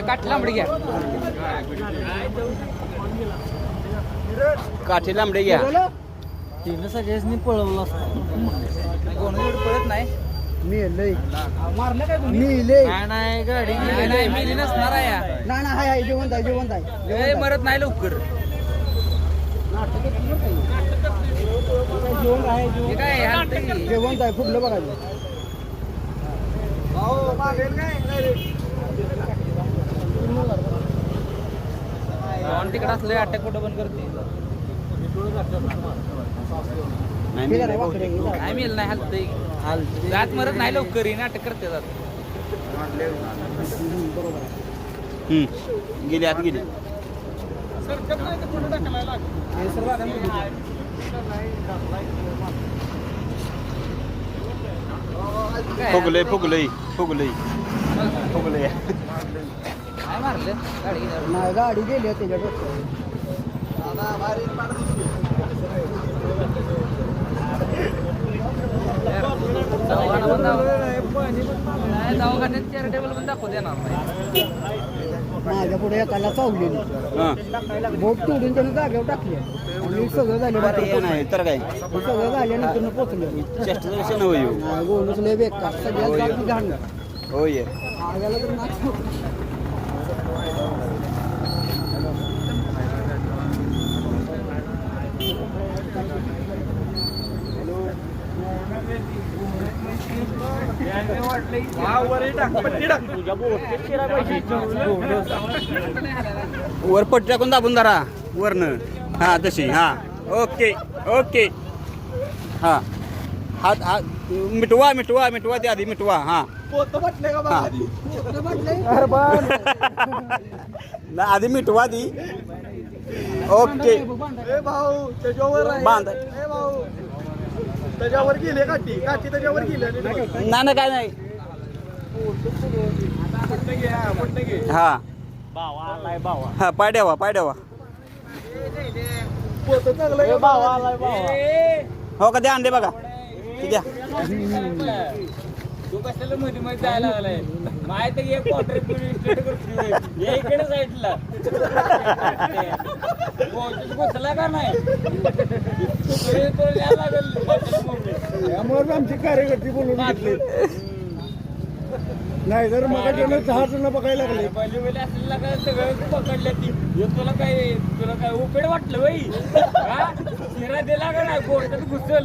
काठी लांबडी घ्या, काठी लांबडे घ्या. तिनं सगळ्यांनी पळवलं असतं. कोण पळत नाही. मारलं काय नाही गाडी नाही मिली नसणार आहे. नाही जेवण आहे मरत नाही लवकर. जेवण आहे फुटलं बघायचं. तिकडे असले अटॅक कुठं बंद करते. नाही मिळेल नाही हलत जात मरत नाही लवकर नाटक करते जात. गेली आत गेली. फुगलंय फुगलंय फुगलंय फुगलंय. काय मारलं गाडी नाही गाडी गेली त्याच्याकडे. दवाखान्यात चॅरिटेबल पण दाखवू देणार नाही. माझ्या पुढे एकाला चावलेली बोट तोडून त्यानं जागेवर टाकली आणि सगळं झालं नाही तर काय सगळं झाल्यानंतर पोचलं. चेष्टाचा विषय नव्हे. गोलूच लय बेकार सगळ्यात घाण. होय आगाला तर नाच. वर पट्टी टाकून दाबून धरा वरनं. हा तशी. हा ओके ओके. हा हात हात मिटवा मिटवा मिटवा ते आधी मिटवा. हा आधी मिटवा दी. ओके बांध. त्याच्यावर गेले काठी त्याच्यावर गेले. नाही ना काय नाही. हा हा पाय द्यावा पाय द्यावा. हो का द्या अंडे बघा द्या. तू कशाला मध्ये मध्ये जायला लागलाय. माहिती एक क्वार्टर इकडे साईडला बसला का नाही. त्यामुळे आमचे कार्यकर्ते बोलून घेतले. नाही जर मग 10 जण बघायला लागले. पहिले पहिले असलेला काय सगळं पकडल्या ती. तुला काय उपेड वाटलं बाई. शिरा दिला का नाही कोर्टात घुसल.